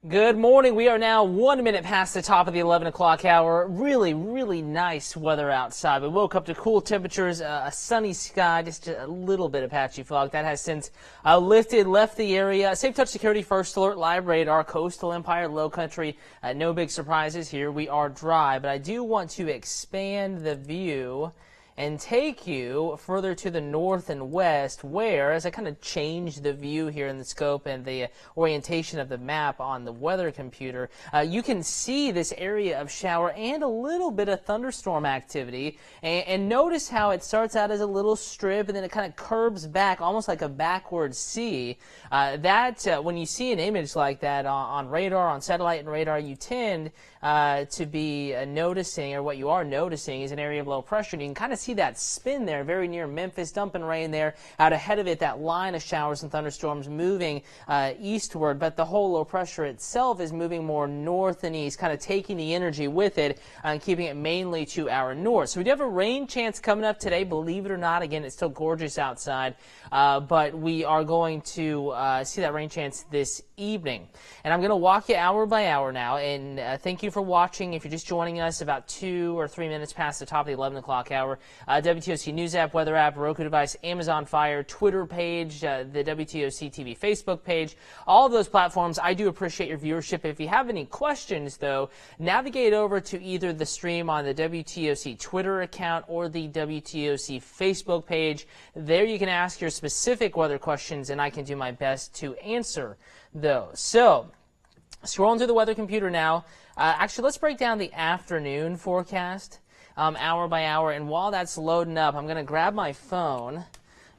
Good morning. We are now 1 minute past the top of the 11 o'clock hour. Really, really nice weather outside. We woke up to cool temperatures, a sunny sky, just a little bit of patchy fog. That has since lifted, left the area. Safe Touch Security First Alert Live Radar, Coastal Empire, Low Country. No big surprises here. We are dry, but I do want to expand the view and take you further to the north and west where, as I kind of change the view here in the scope and the orientation of the map on the weather computer, you can see this area of shower and a little bit of thunderstorm activity. And notice how it starts out as a little strip and then it kind of curves back almost like a backward C. When you see an image like that on radar, on satellite and radar, you tend to be noticing, or what you are noticing is an area of low pressure. And you can kind of see that spin there very near Memphis, dumping rain there. Out ahead of it, that line of showers and thunderstorms moving eastward, but the whole low pressure itself is moving more north and east, kind of taking the energy with it and keeping it mainly to our north. So we do have a rain chance coming up today, believe it or not. Again, it's still gorgeous outside, but we are going to see that rain chance this evening. And I'm going to walk you hour by hour now, and thank you for watching. If you're just joining us about 2 or 3 minutes past the top of the 11 o'clock hour, WTOC News app, weather app, Roku device, Amazon Fire, Twitter page, the WTOC TV Facebook page, all of those platforms. I do appreciate your viewership. If you have any questions, though, navigate over to either the stream on the WTOC Twitter account or the WTOC Facebook page. There you can ask your specific weather questions, and I can do my best to answer those. So, scrolling through the weather computer now. Actually, let's break down the afternoon forecast hour by hour. And while that's loading up, I'm going to grab my phone,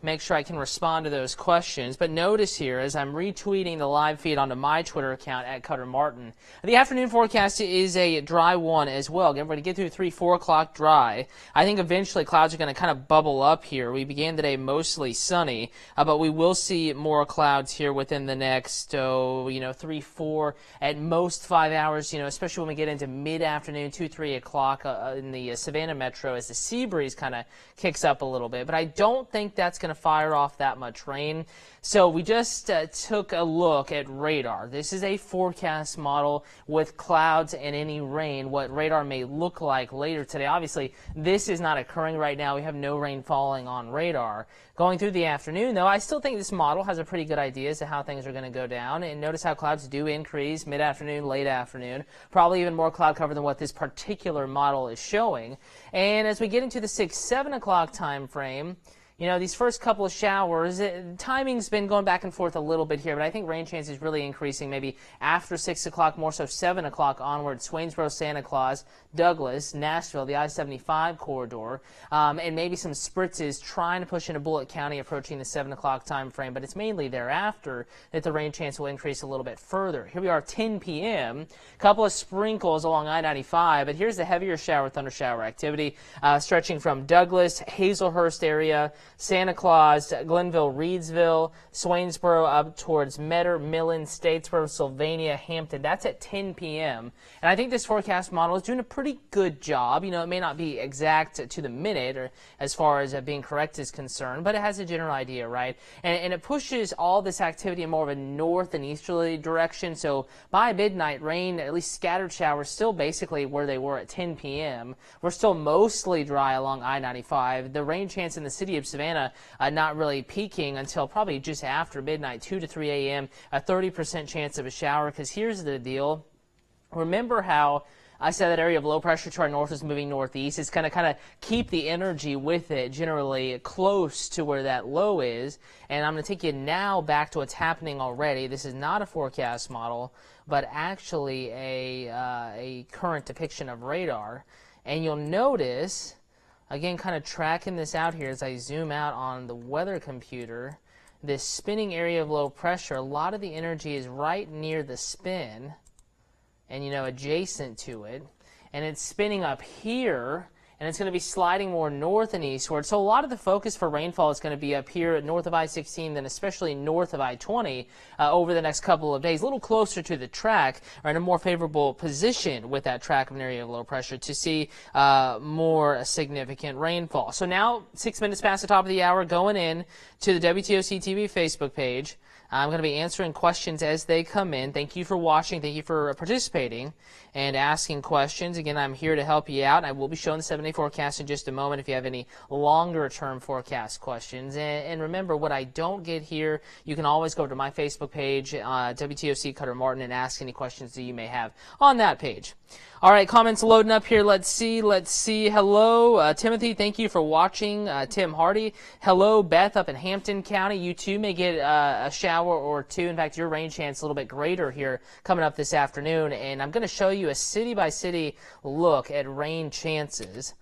make sure I can respond to those questions. But notice here, as I'm retweeting the live feed onto my Twitter account at Cutter Martin, the afternoon forecast is a dry one as well. Again, we're going to get through 3, 4 o'clock dry. I think eventually clouds are going to kind of bubble up here. We began today mostly sunny, but we will see more clouds here within the next, 3, 4, at most 5 hours, especially when we get into mid-afternoon, 2, 3 o'clock in the Savannah metro as the sea breeze kind of kicks up a little bit. But I don't think that's going to fire off that much rain. So we just took a look at radar. This is a forecast model with clouds and any rain, what radar may look like later today. Obviously, this is not occurring right now. We have no rain falling on radar. Going through the afternoon, though, I still think this model has a pretty good idea as to how things are going to go down. And notice how clouds do increase mid-afternoon, late afternoon. Probably even more cloud cover than what this particular model is showing. And as we get into the 6, 7 o'clock time frame, these first couple of showers, timing's been going back and forth a little bit here, but I think rain chance is really increasing maybe after 6 o'clock, more so 7 o'clock onward. Swainsboro, Santa Claus, Douglas, Nashville, the I-75 corridor, and maybe some spritzes trying to push into Bullitt County approaching the 7 o'clock time frame, but it's mainly thereafter that the rain chance will increase a little bit further. Here we are, 10 p.m., a couple of sprinkles along I-95, but here's the heavier thunder shower activity stretching from Douglas, Hazelhurst area, Santa Claus, Glenville, Reedsville, Swainsboro up towards Metter, Millen, Statesboro, Sylvania, Hampton. That's at 10 p.m. And I think this forecast model is doing a pretty good job. It may not be exact to the minute or as far as being correct is concerned, but it has a general idea, right? And it pushes all this activity in more of a north and easterly direction. So by midnight, rain, at least scattered showers, still basically where they were at 10 p.m. We're still mostly dry along I-95. The rain chance in the city of Savannah not really peaking until probably just after midnight, 2 to 3 a.m., a 30% chance of a shower. Because here's the deal. Remember how I said that area of low pressure to our north is moving northeast. It's going to kind of keep the energy with it generally close to where that low is. And I'm going to take you now back to what's happening already. This is not a forecast model, but actually a current depiction of radar. And you'll notice, again, kind of tracking this out here as I zoom out on the weather computer, this spinning area of low pressure, a lot of the energy is right near the spin and, adjacent to it. And it's spinning up here and it's going to be sliding more north and eastward. So a lot of the focus for rainfall is going to be up here north of I-16, then especially north of I-20 over the next couple of days, a little closer to the track, or in a more favorable position with that track of an area of low pressure to see more significant rainfall. So now 6 minutes past the top of the hour, going in to the WTOC TV Facebook page. I'm going to be answering questions as they come in. Thank you for watching. Thank you for participating and asking questions. Again, I'm here to help you out. I will be showing the 7-day forecast in just a moment if you have any longer-term forecast questions. And remember, what I don't get here, you can always go to my Facebook page, WTOC Cutter Martin, and ask any questions that you may have on that page. All right, comments loading up here. Let's see. Hello, Timothy. Thank you for watching. Tim Hardy. Hello, Beth up in Hampton County. You too may get a shower or two. In fact, your rain chance a little bit greater here coming up this afternoon. And I'm going to show you a city-by-city look at rain chances.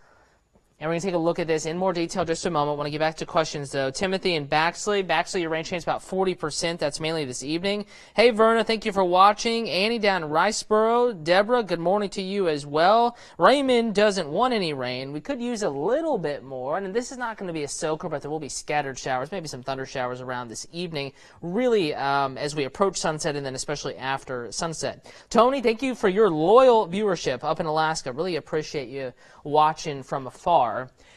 And we're going to take a look at this in more detail just a moment. I want to get back to questions, though. Timothy in Baxley. Baxley, your rain chance about 40%. That's mainly this evening. Hey, Verna, thank you for watching. Annie down in Riceboro. Deborah, good morning to you as well. Raymond doesn't want any rain. We could use a little bit more. And this is not going to be a soaker, but there will be scattered showers, maybe some thunder showers around this evening, really as we approach sunset and then especially after sunset. Tony, thank you for your loyal viewership up in Alaska. Really appreciate you watching from afar.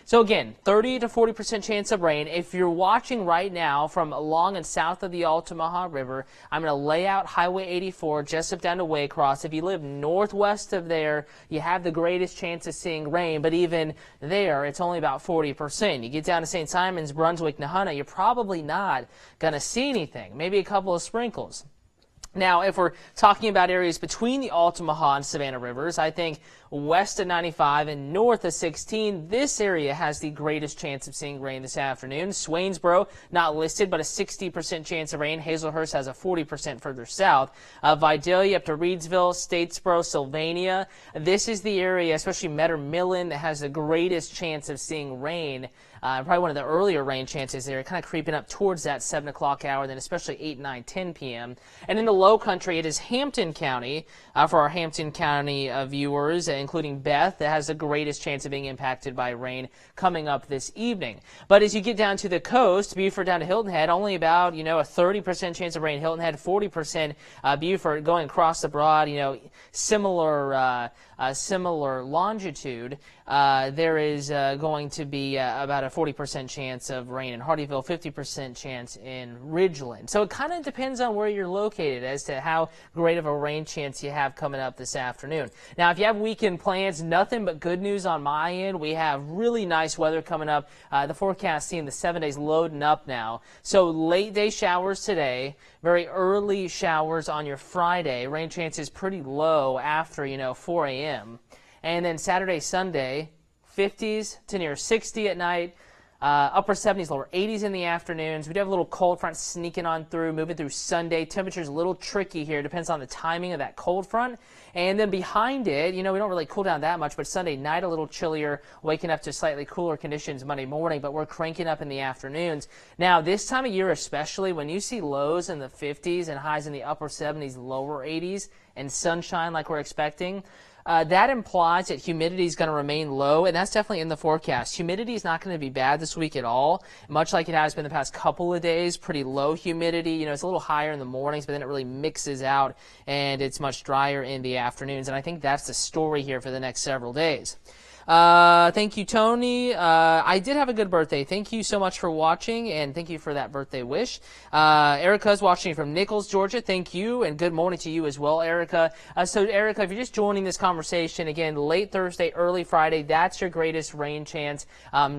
So again, 30 to 40% chance of rain. If you're watching right now from along and south of the Altamaha River, I'm going to lay out Highway 84, Jessup down to Waycross. If you live northwest of there, you have the greatest chance of seeing rain, but even there, it's only about 40%. You get down to St. Simons, Brunswick, Nahunta, you're probably not going to see anything, maybe a couple of sprinkles. Now, if we're talking about areas between the Altamaha and Savannah rivers, I think west of 95 and north of 16, this area has the greatest chance of seeing rain this afternoon. Swainsboro, not listed, but a 60% chance of rain. Hazelhurst has a 40% further south. Vidalia up to Reedsville, Statesboro, Sylvania. This is the area, especially Medgar-Millen, that has the greatest chance of seeing rain. Probably one of the earlier rain chances there, kind of creeping up towards that 7 o'clock hour, then especially 8, 9, 10 p.m. And in the low country, it is Hampton County, for our Hampton County viewers, including Beth, that has the greatest chance of being impacted by rain coming up this evening. But as you get down to the coast, Beaufort down to Hilton Head, only about, a 30% chance of rain. Hilton Head, 40%. Beaufort going across the broad, similar longitude. There is going to be about a 40% chance of rain in Hardyville, 50% chance in Ridgeland. So it kind of depends on where you're located as to how great of a rain chance you have coming up this afternoon. Now, if you have weekend plans, nothing but good news on my end. We have really nice weather coming up. The forecast seeing the 7 days loading up now. So late day showers today, very early showers on your Friday. Rain chances pretty low after, 4 a.m. And then Saturday, Sunday, 50s to near 60 at night, upper 70s, lower 80s in the afternoons. We do have a little cold front sneaking on through, moving through Sunday. Temperature's a little tricky here. Depends on the timing of that cold front. And then behind it, we don't really cool down that much, but Sunday night a little chillier, waking up to slightly cooler conditions Monday morning, but we're cranking up in the afternoons. Now, this time of year especially, when you see lows in the 50s and highs in the upper 70s, lower 80s, and sunshine like we're expecting, that implies that humidity is going to remain low, and that's definitely in the forecast. Humidity is not going to be bad this week at all, much like it has been the past couple of days. Pretty low humidity. It's a little higher in the mornings, but then it really mixes out, and it's much drier in the afternoons. And I think that's the story here for the next several days. Thank you, Tony. I did have a good birthday. Thank you so much for watching, and thank you for that birthday wish. Erica's watching from Nichols, Georgia. Thank you, and good morning to you as well, Erica. So, Erica, if you're just joining this conversation, again, late Thursday, early Friday, that's your greatest rain chance.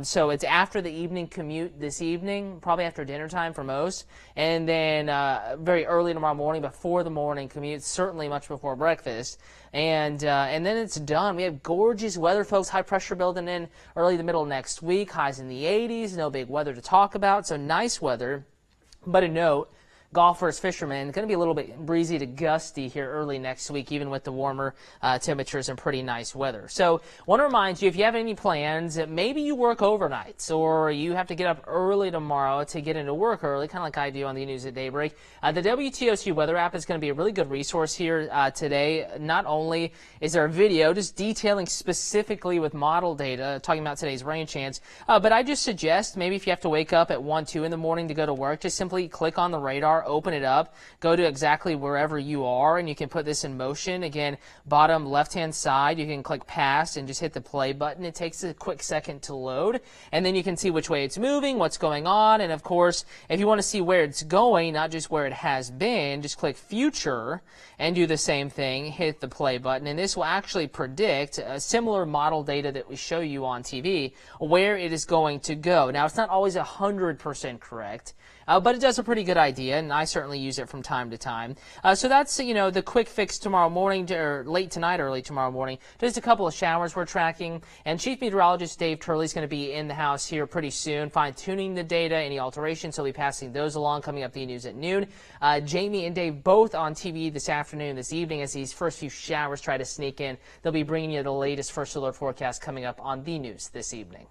So it's after the evening commute this evening, probably after dinner time for most, and then very early tomorrow morning, before the morning commute, certainly much before breakfast. And then it's done. We have gorgeous weather, folks. High pressure building in early to middle next week. Highs in the 80s. No big weather to talk about. So nice weather. But a note, golfers, fishermen. Going to be a little bit breezy to gusty here early next week, even with the warmer temperatures and pretty nice weather. So want to remind you, if you have any plans, maybe you work overnights or you have to get up early tomorrow to get into work early, kind of like I do on the News at Daybreak. The WTOC weather app is going to be a really good resource here today. Not only is there a video just detailing specifically with model data, talking about today's rain chance, but I just suggest maybe if you have to wake up at 1, 2 in the morning to go to work, just simply click on the radar, open it up, go to exactly wherever you are, and you can put this in motion. Again, bottom left-hand side, you can click past and just hit the play button. It takes a quick second to load, and then you can see which way it's moving, what's going on, and of course, if you want to see where it's going, not just where it has been, just click future and do the same thing, hit the play button, and this will actually predict a similar model data that we show you on TV, where it is going to go. Now, it's not always 100% correct, but it does a pretty good idea, and I certainly use it from time to time. So that's, the quick fix tomorrow morning, or late tonight, early tomorrow morning. Just a couple of showers we're tracking, and Chief Meteorologist Dave Turley is going to be in the house here pretty soon, fine-tuning the data, any alterations. He'll be passing those along coming up the news at noon. Jamie and Dave both on TV this afternoon, this evening, as these first few showers try to sneak in. They'll be bringing you the latest First Alert forecast coming up on the news this evening.